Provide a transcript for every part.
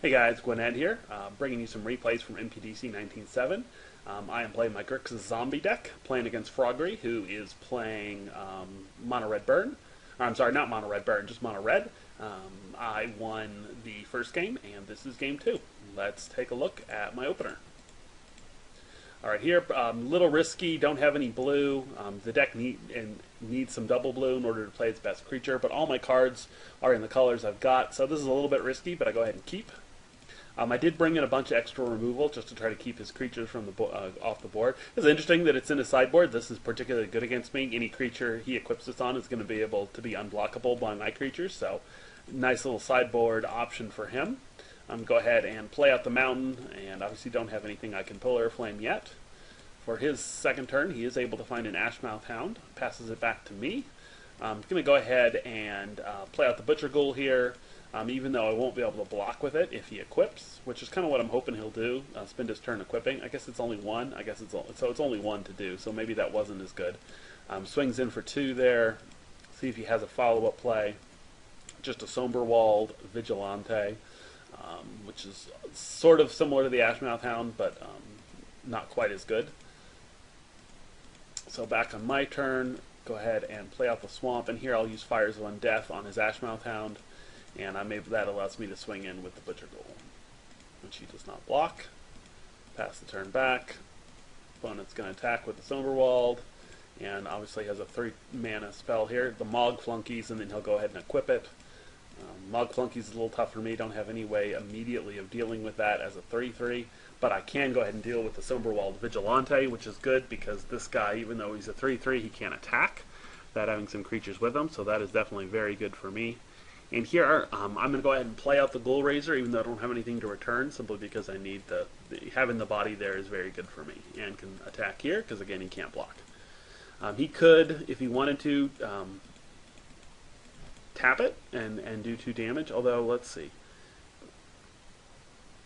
Hey guys, gwyned here, bringing you some replays from MPDC 19.7. I am playing my Grixis Zombie Deck, playing against Froggery, who is playing Mono Red Burn. I'm sorry, not Mono Red Burn, just Mono Red. I won the first game, and this is game 2. Let's take a look at my opener. Alright, here, little risky, don't have any blue. The deck needs some double blue in order to play its best creature, but all my cards are in the colors I've got, so this is a little bit risky, but I go ahead and keep. I did bring in a bunch of extra removal just to try to keep his creatures from the off the board. It's interesting that it's in his sideboard. This is particularly good against me. Any creature he equips this on is going to be able to be unblockable by my creatures, so nice little sideboard option for him. Go ahead and play out the mountain, and obviously don't have anything I can Polar Flame yet. For his second turn, he is able to find an Ashmouth Hound, passes it back to me. I'm going to go ahead and play out the Butcher Ghoul here. Even though I won't be able to block with it if he equips, which is kind of what I'm hoping he'll do. Spend his turn equipping. I guess it's only one. So it's only one to do. So maybe that wasn't as good. Swings in for 2 there. See if he has a follow-up play. Just a Somberwald Vigilante, which is sort of similar to the Ashmouth Hound, but not quite as good. So back on my turn, go ahead and play out the Swamp, and here I'll use Fires of Undeath on his Ashmouth Hound. And that allows me to swing in with the Butcher Ghoul, which he does not block. Pass the turn back. Opponent's going to attack with the Somberwald, and obviously has a 3-mana spell here. The Mog Flunkies, and then he'll go ahead and equip it. Mog Flunkies is a little tough for me. Don't have any way immediately of dealing with that as a 3/3, but I can go ahead and deal with the Somberwald Vigilante, which is good because this guy, even though he's a 3/3, he can't attack without having some creatures with him, so that is definitely very good for me. And here, I'm going to go ahead and play out the Ghoul Raiser, even though I don't have anything to return, simply because I need having the body there is very good for me, and can attack here, because again, he can't block. He could, if he wanted to, tap it and do 2 damage, although, let's see.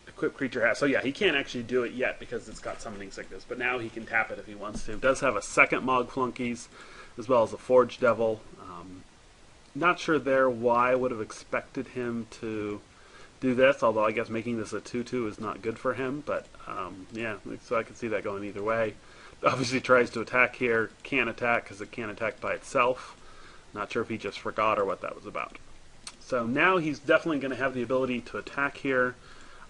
Equip creature has, so yeah, he can't actually do it yet because it's got Summoning Sickness, but now he can tap it if he wants to. Does have a second Mog Flunkies, as well as a Forge Devil. Not sure there why I would have expected him to do this, although I guess making this a 2/2 is not good for him, but yeah, so I can see that going either way. Obviously tries to attack here, can't attack because it can't attack by itself. Not sure if he just forgot or what that was about. So now he's definitely going to have the ability to attack here.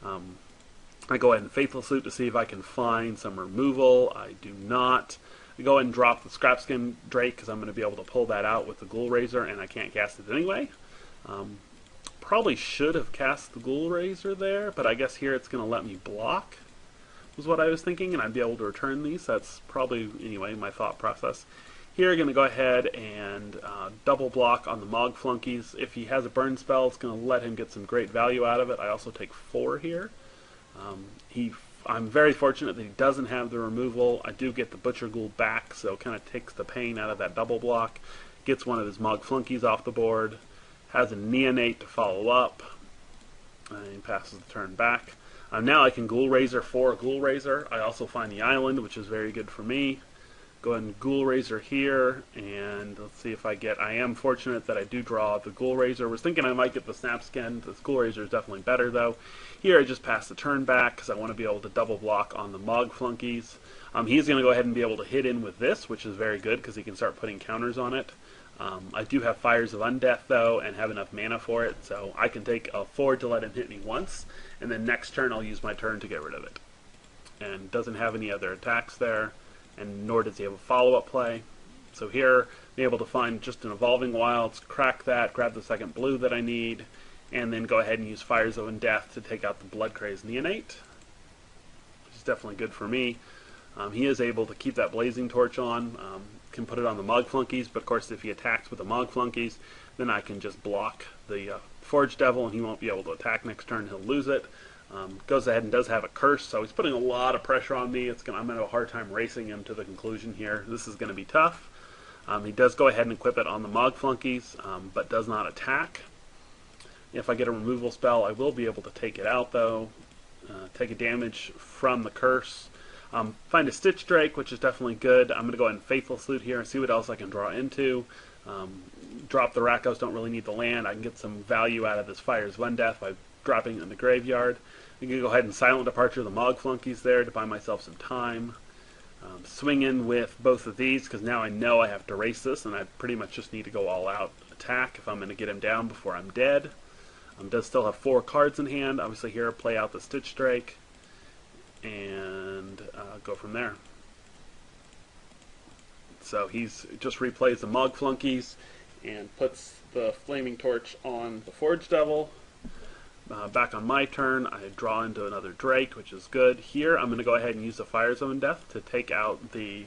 I go ahead and Faithful Suit to see if I can find some removal. I do not. I go ahead and drop the Scrapskin Drake because I'm going to be able to pull that out with the Ghoul Raiser, and I can't cast it anyway. Probably should have cast the Ghoul Raiser there, but I guess here it's going to let me block, was what I was thinking, and I'd be able to return these. That's probably, anyway, my thought process. Here I'm going to go ahead and double block on the Mog Flunkies. If he has a burn spell, it's going to let him get some great value out of it. I also take 4 here. I'm very fortunate that he doesn't have the removal. I do get the Butcher Ghoul back, so it kind of takes the pain out of that double block. Gets one of his Mog Flunkies off the board. Has a Neonate to follow up. And passes the turn back. Now I can Ghoul Raiser for Ghoul Raiser. I also find the island, which is very good for me. Go ahead and Ghoul Raiser here, and let's see if I get... I am fortunate that I do draw the Ghoul Raiser. I was thinking I might get the Snapskin. The Ghoul Raiser is definitely better, though. Here I just pass the turn back, because I want to be able to double block on the Mog Flunkies. He's going to go ahead and be able to hit in with this, which is very good, because he can start putting counters on it. I do have Fires of Undeath, though, and have enough mana for it, so I can take a forward to let him hit me once, and then next turn I'll use my turn to get rid of it. And doesn't have any other attacks there, and nor does he have a follow-up play. So here, be able to find just an Evolving Wilds, crack that, grab the second blue that I need, and then go ahead and use Fires of Undeath to take out the Bloodcrazed Neonate, which is definitely good for me. He is able to keep that Blazing Torch on, can put it on the Mog Flunkies, but of course if he attacks with the Mog Flunkies, then I can just block the Forge Devil, and he won't be able to attack next turn, he'll lose it. Goes ahead and does have a curse, so he's putting a lot of pressure on me. I'm going to have a hard time racing him to the conclusion here. This is going to be tough. He does go ahead and equip it on the Mog Flunkies, but does not attack. If I get a removal spell, I will be able to take it out, though. Take a damage from the curse. Find a Stitch Drake, which is definitely good. I'm going to go ahead and Faithful Salute here and see what else I can draw into. Drop the Rakdos, don't really need the land. I can get some value out of this Fires of Undeath by dropping in the graveyard. I'm going to go ahead and silent departure the Mog Flunkies there to buy myself some time. Swing in with both of these because now I know I have to race this, and I pretty much just need to go all out attack if I'm going to get him down before I'm dead. Does still have 4 cards in hand. Obviously here play out the Stitch Drake and go from there. So he's just replays the Mog Flunkies and puts the Flaming Torch on the Forge Devil. Back on my turn, I draw into another Drake, which is good. Here, I'm going to go ahead and use the Fire Zone Death to take out the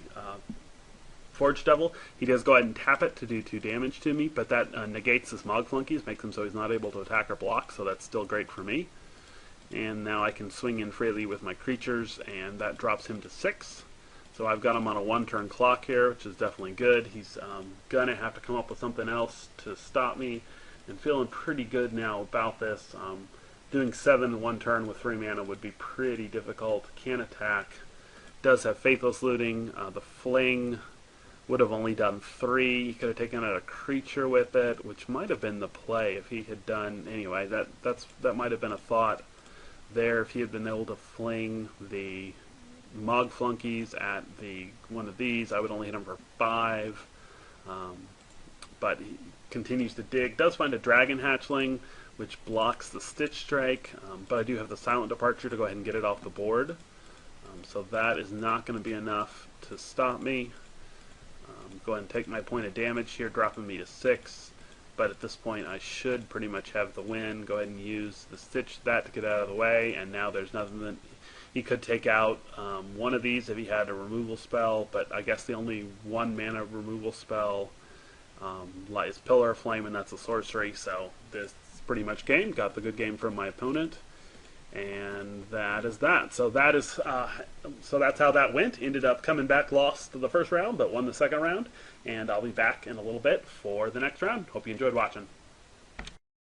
Forge Devil. He does go ahead and tap it to do 2 damage to me, but that negates his Mog Flunkies, makes him so he's not able to attack or block, so that's still great for me. And now I can swing in freely with my creatures, and that drops him to 6. So I've got him on a 1-turn clock here, which is definitely good. He's going to have to come up with something else to stop me. And feeling pretty good now about this. Doing 7 in 1 turn with 3 mana would be pretty difficult. Can't attack. Does have Faithless Looting. The Fling would have only done 3. He could have taken out a creature with it, which might have been the play if he had done. Anyway, that might have been a thought there if he had been able to fling the Mog Flunkies at one of these. I would only hit him for 5. But he continues to dig. Does find a Dragon Hatchling, which blocks the Stitch Drake, but I do have the Silent Departure to go ahead and get it off the board. So that is not going to be enough to stop me. Go ahead and take my point of damage here, dropping me to 6. But at this point, I should pretty much have the win. Go ahead and use the that to get out of the way, and now there's nothing that he could take out. One of these if he had a removal spell, but I guess the only 1 mana removal spell is Pillar of Flame, and that's a sorcery, so this is pretty much game. Got the good game from my opponent, and that is that. So that is so that's how that went. Ended up coming back, lost the first round, but won the second round, and I'll be back in a little bit for the next round. Hope you enjoyed watching.